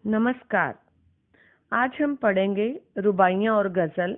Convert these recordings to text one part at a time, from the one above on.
नमस्कार। आज हम पढ़ेंगे रुबाइयाँ और गज़ल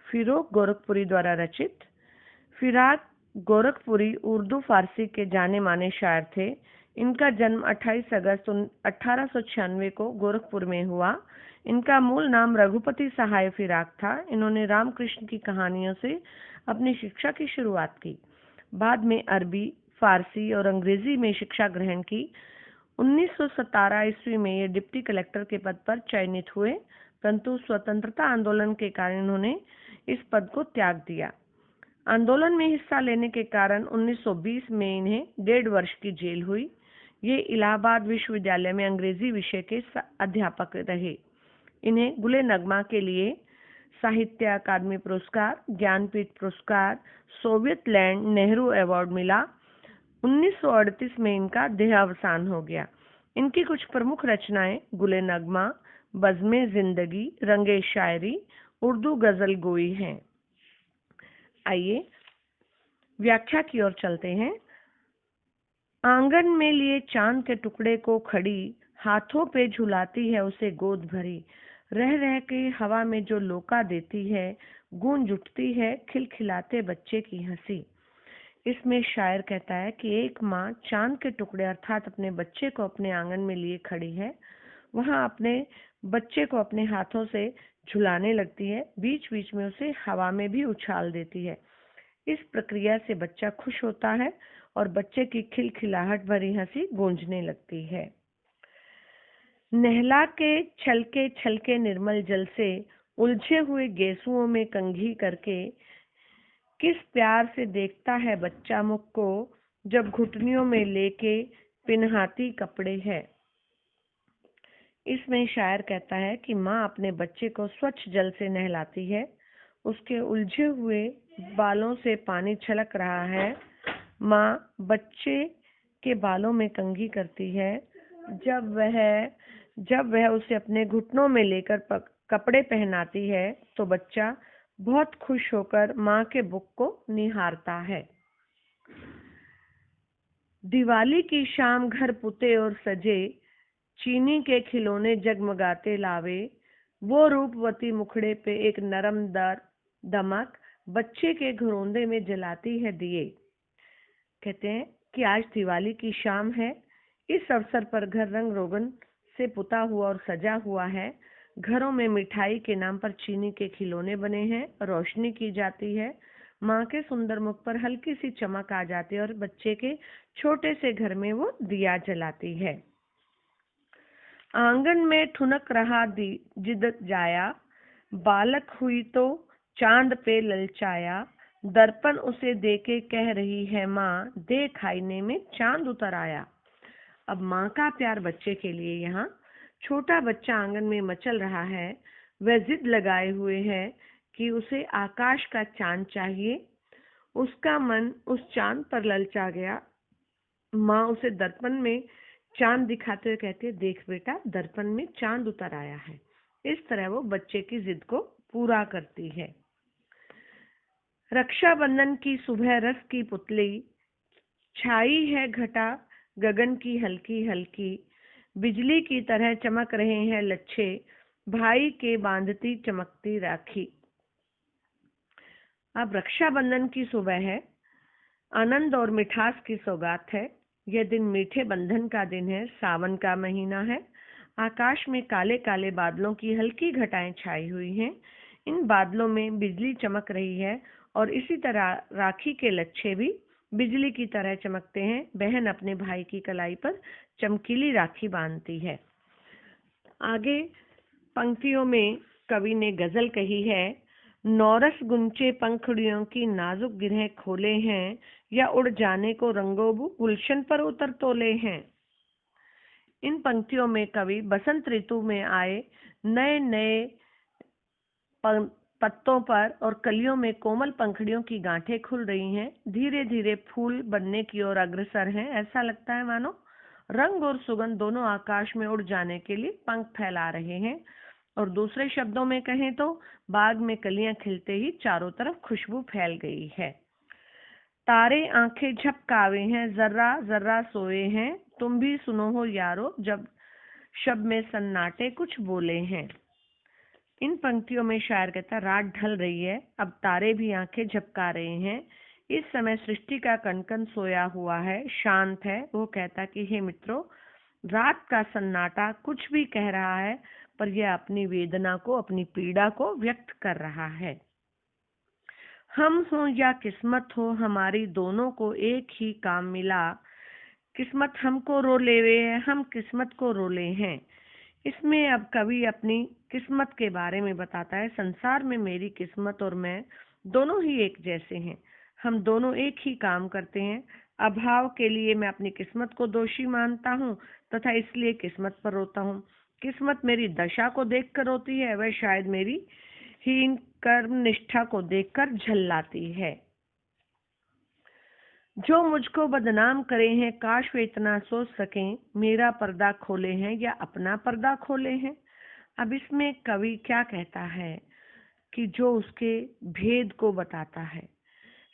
फिरोक गोरखपुरी द्वारा रचित। फिराक गोरखपुरी उर्दू फारसी के जाने माने शायर थे। इनका जन्म 28 अगस्त 1896 को गोरखपुर में हुआ। इनका मूल नाम रघुपति सहाय फिराक था। इन्होंने रामकृष्ण की कहानियों से अपनी शिक्षा की शुरुआत की। बाद में अरबी, फारसी और अंग्रेजी में शिक्षा ग्रहण की। 1917 ईस्वी में ये डिप्टी कलेक्टर के पद पर चयनित हुए, परंतु स्वतंत्रता आंदोलन के कारण इन्होंने इस पद को त्याग दिया। आंदोलन में हिस्सा लेने के कारण 1920 में इन्हें 1.5 वर्ष की जेल हुई। ये इलाहाबाद विश्वविद्यालय में अंग्रेजी विषय के अध्यापक रहे। इन्हें गुले नगमा के लिए साहित्य अकादमी पुरस्कार, ज्ञानपीठ पुरस्कार, सोवियत लैंड नेहरू अवार्ड मिला। 1938 में इनका देहावसान हो गया। इनकी कुछ प्रमुख रचनाएं गुले नगमा, बज़्मे जिंदगी, रंगे शायरी, उर्दू गजल गोई हैं। आइए व्याख्या की ओर चलते हैं। आंगन में लिए चांद के टुकड़े को खड़ी, हाथों पे झुलाती है उसे गोद भरी। रह रह के हवा में जो लोका देती है, गूंज उठती है खिलखिलाते बच्चे की हंसी। इसमें शायर कहता है कि एक माँ चांद के टुकड़े अर्थात अपने बच्चे को अपने आंगन में लिए खड़ी है। वहाँ अपने बच्चे को अपने हाथों से झुलाने लगती है, बीच बीच में उसे हवा में भी उछाल देती है। इस प्रक्रिया से बच्चा खुश होता है और बच्चे की खिलखिलाहट भरी हंसी गूंजने लगती है। नहला के छलके निर्मल जल से उलझे हुए गेसुओं में कंघी करके किस प्यार से देखता है बच्चा मुख को, जब घुटनियों में लेके पिनहाती कपड़े है। इसमें शायर कहता है कि माँ अपने बच्चे को स्वच्छ जल से नहलाती है, उसके उलझे हुए बालों से पानी छलक रहा है। माँ बच्चे के बालों में कंघी करती है। जब वह उसे अपने घुटनों में लेकर कपड़े पहनाती है तो बच्चा बहुत खुश होकर माँ के बुक को निहारता है। दिवाली की शाम घर पुते और सजे, चीनी के खिलौने जगमगाते लावे। वो रूपवती मुखड़े पे एक नरम दमक बच्चे के घरौंदे में जलाती है दिए। कहते हैं कि आज दिवाली की शाम है। इस अवसर पर घर रंग रोगन से पुता हुआ और सजा हुआ है। घरों में मिठाई के नाम पर चीनी के खिलौने बने हैं, रोशनी की जाती है। माँ के सुंदर मुख पर हल्की सी चमक आ जाती है और बच्चे के छोटे से घर में वो दिया जलाती है। आंगन में ठुनक रहा जिद जाया, बालक हुई तो चांद पे ललचाया। दर्पण उसे देके कह रही है माँ, देख आईने में चांद उतर आया। अब माँ का प्यार बच्चे के लिए यहाँ। छोटा बच्चा आंगन में मचल रहा है। वह जिद लगाए हुए है कि उसे आकाश का चांद चाहिए। उसका मन उस चांद पर ललचा गया। माँ उसे दर्पण में चांद दिखाते हुए कहती है, देख बेटा दर्पण में चांद उतर आया है। इस तरह वो बच्चे की जिद को पूरा करती है। रक्षाबंधन की सुबह रस की पुतली, छाई है घटा गगन की हल्की हल्की। बिजली की तरह चमक रहे हैं लच्छे, भाई के बांधती चमकती राखी। अब रक्षाबंधन की सुबह है। आनंद और मिठास की सौगात है। यह दिन मीठे बंधन का दिन है। सावन का महीना है। आकाश में काले काले बादलों की हल्की घटाएं छाई हुई हैं। इन बादलों में बिजली चमक रही है और इसी तरह राखी के लच्छे भी बिजली की तरह चमकते हैं। बहन अपने भाई की कलाई पर चमकीली राखी बांधती है। आगे पंक्तियों में कवि ने गजल कही है। नौरस गुंचे पंखुड़ियों की नाजुक गिरहें खोले हैं, या उड़ जाने को रंगोबू गुलशन पर उतर तोले हैं। इन पंक्तियों में कवि बसंत ऋतु में आए नए नए पत्तों पर और कलियों में कोमल पंखुड़ियों की गांठें खुल रही हैं, धीरे धीरे फूल बनने की ओर अग्रसर हैं। ऐसा लगता है मानो रंग और सुगंध दोनों आकाश में उड़ जाने के लिए पंख फैला रहे हैं। और दूसरे शब्दों में कहें तो बाग में कलियां खिलते ही चारों तरफ खुशबू फैल गई है। तारे आंखें झपकावे हैं, जर्रा जर्रा सोए हैं, तुम भी सुनो हो यारो जब शब्द में सन्नाटे कुछ बोले हैं। इन पंक्तियों में शायर कहता, रात ढल रही है, अब तारे भी आंखें झपका रहे हैं। इस समय सृष्टि का कण-कण सोया हुआ है, शांत है। वो कहता कि हे मित्रों, रात का सन्नाटा कुछ भी कह रहा है, पर यह अपनी वेदना को, अपनी पीड़ा को व्यक्त कर रहा है। हम हो या किस्मत हो, हमारी दोनों को एक ही काम मिला। किस्मत हमको रोले हुए है, हम किस्मत को रोले हैं। इसमें अब कवि अपनी किस्मत के बारे में बताता है। संसार में मेरी किस्मत और मैं दोनों ही एक जैसे हैं। हम दोनों एक ही काम करते हैं। अभाव के लिए मैं अपनी किस्मत को दोषी मानता हूँ तथा इसलिए किस्मत पर रोता हूँ। किस्मत मेरी दशा को देखकर रोती है, वह शायद मेरी हीन कर्म निष्ठा को देखकर झल्लाती है। जो मुझको बदनाम करे हैं, काश वे इतना सोच सकें, मेरा पर्दा खोले हैं या अपना पर्दा खोले हैं। अब इसमें कवि क्या कहता है कि जो उसके भेद को बताता है।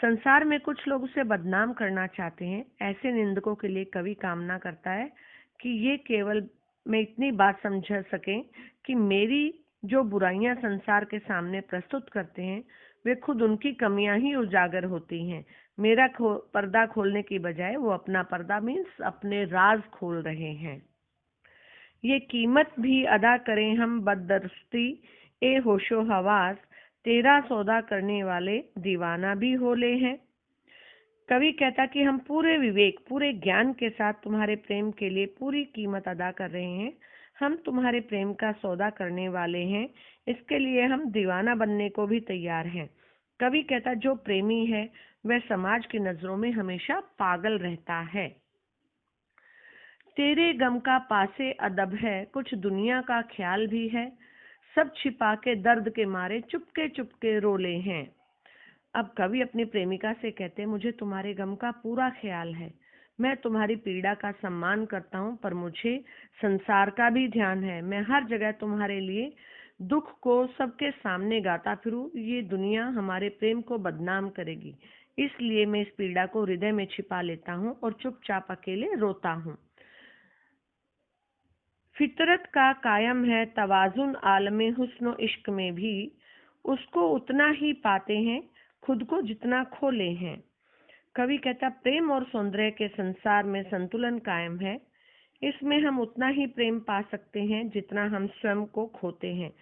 संसार में कुछ लोग उसे बदनाम करना चाहते हैं। ऐसे निंदकों के लिए कवि कामना करता है कि ये केवल मैं इतनी बात समझ सकें कि मेरी जो बुराइयां संसार के सामने प्रस्तुत करते हैं, वे खुद उनकी कमियां ही उजागर होती हैं। मेरा पर्दा खोलने की बजाय वो अपना पर्दा मीन्स अपने राज खोल रहे हैं। ये कीमत भी अदा करें हम बददस्ती, ए होशो हवास, तेरा सौदा करने वाले दीवाना भी होले हैं। कवि कहता कि हम पूरे विवेक, पूरे ज्ञान के साथ तुम्हारे प्रेम के लिए पूरी कीमत अदा कर रहे हैं। हम तुम्हारे प्रेम का सौदा करने वाले हैं, इसके लिए हम दीवाना बनने को भी तैयार हैं। कवि कहता जो प्रेमी है वह समाज की नजरों में हमेशा पागल रहता है। तेरे गम का पासे अदब है, कुछ दुनिया का ख्याल भी है। सब छिपा के दर्द के मारे चुपके चुपके रोले हैं। अब कवि अपनी प्रेमिका से कहते, मुझे तुम्हारे गम का पूरा ख्याल है, मैं तुम्हारी पीड़ा का सम्मान करता हूँ, पर मुझे संसार का भी ध्यान है। मैं हर जगह तुम्हारे लिए दुख को सबके सामने गाता फिरूं, ये दुनिया हमारे प्रेम को बदनाम करेगी। इसलिए मैं इस पीड़ा को हृदय में छिपा लेता हूँ और चुपचाप अकेले रोता हूँ। फितरत का कायम है तवाजुन आलमे हुस्न इश्क में भी, उसको उतना ही पाते हैं खुद को जितना खोले हैं। कवि कहता प्रेम और सौंदर्य के संसार में संतुलन कायम है। इसमें हम उतना ही प्रेम पा सकते हैं जितना हम स्वयं को खोते हैं।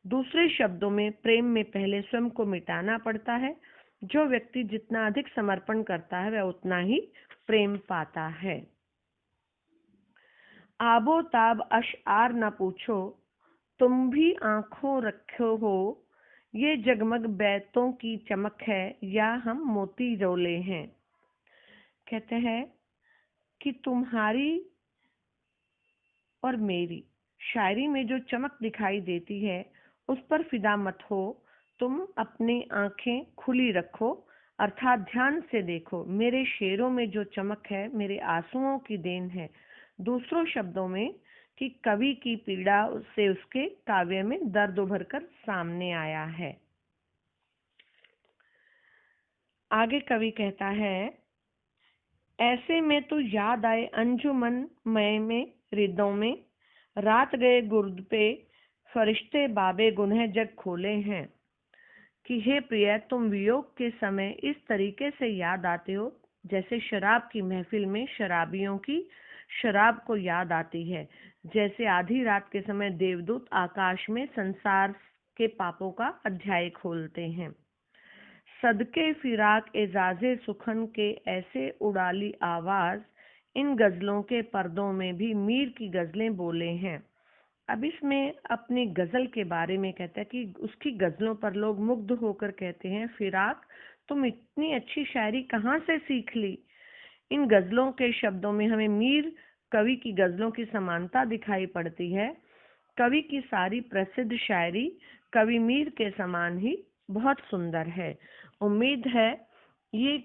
दूसरे शब्दों में प्रेम में पहले स्वयं को मिटाना पड़ता है। जो व्यक्ति जितना अधिक समर्पण करता है वह उतना ही प्रेम पाता है। आबो ताब अशआर न पूछो, तुम भी आंखों रखो हो। ये जगमग बैतों की चमक है या हम मोती रोले हैं। कहते हैं कि तुम्हारी और मेरी शायरी में जो चमक दिखाई देती है उस पर फिदा मत हो। तुम अपनी आंखें खुली रखो, अर्थात ध्यान से देखो। मेरे शेरों में जो चमक है मेरे आंसुओं की देन है। दूसरों शब्दों में कि कवि की पीड़ा से उसके काव्य में दर्द उभर कर सामने आया है। आगे कवि कहता है, ऐसे में तो याद आए अंजुमन में रिदों में, रात गए गुर्द पे फरिश्ते बाबे गुनह जग खोले हैं। कि हे प्रिय, तुम वियोग के समय इस तरीके से याद आते हो जैसे शराब की महफिल में शराबियों की शराब को याद आती है। जैसे आधी रात के समय देवदूत आकाश में संसार के पापों का अध्याय खोलते हैं। सदके फिराक एजाजे सुखन के ऐसे उड़ाली आवाज, इन गजलों के पर्दों में भी मीर की गजलें बोले हैं। अब इसमें अपनी गजल के बारे में कहता है कि उसकी गजलों पर लोग मुग्ध होकर कहते हैं, फिराक तुम इतनी अच्छी शायरी कहाँ से सीख ली। इन गजलों के शब्दों में हमें मीर कवि की गजलों की समानता दिखाई पड़ती है। कवि की सारी प्रसिद्ध शायरी कवि मीर के समान ही बहुत सुंदर है। उम्मीद है ये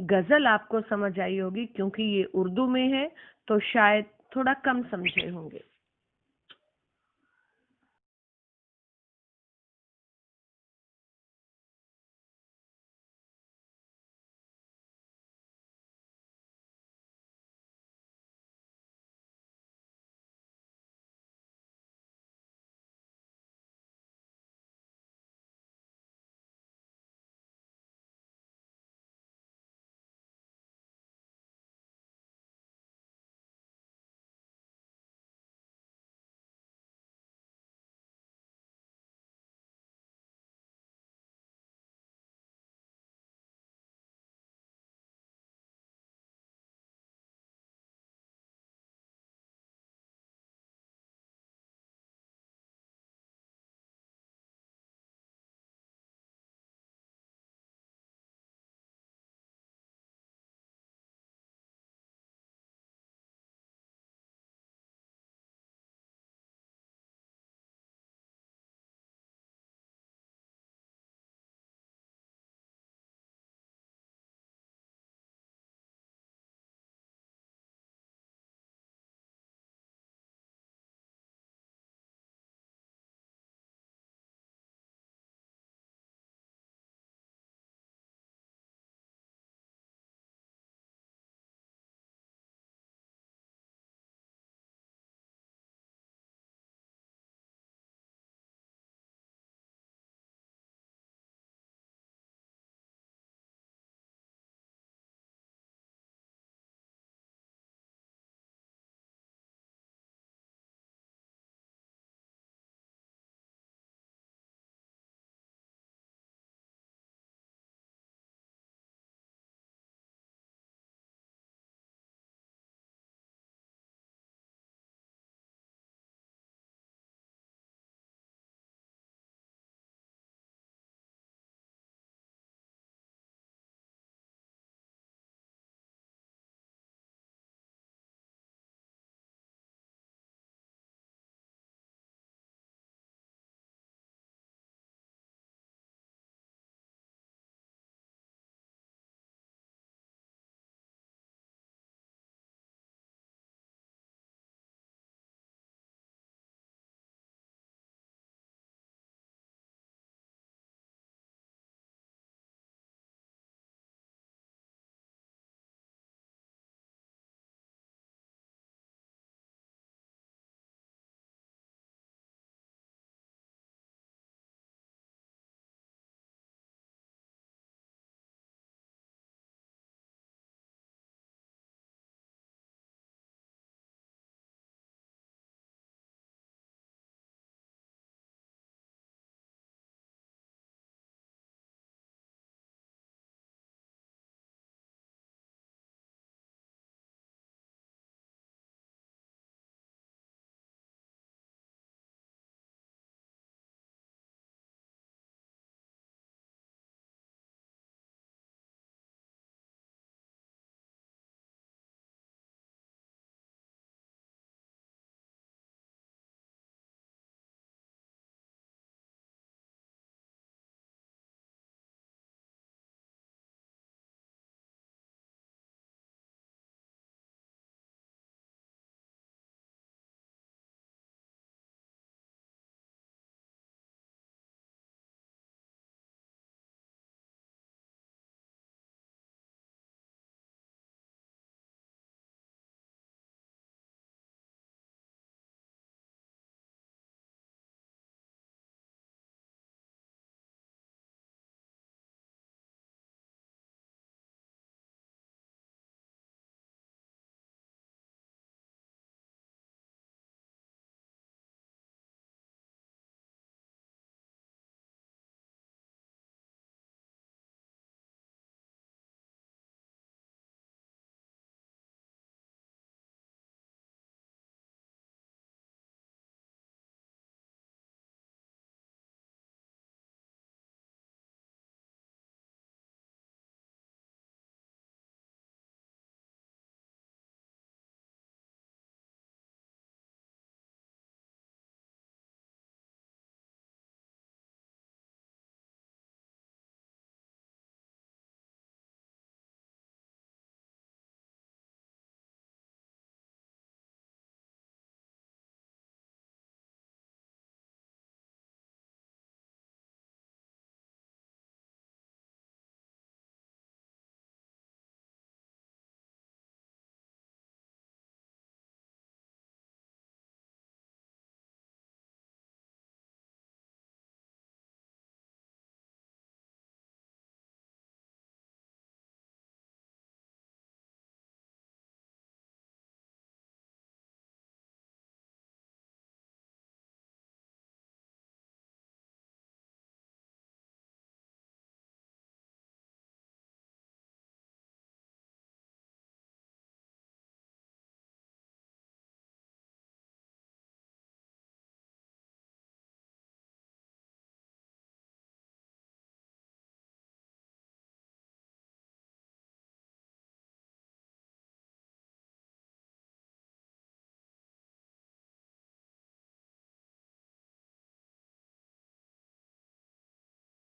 गजल आपको समझ आई होगी, क्योंकि ये उर्दू में है तो शायद थोड़ा कम समझे होंगे।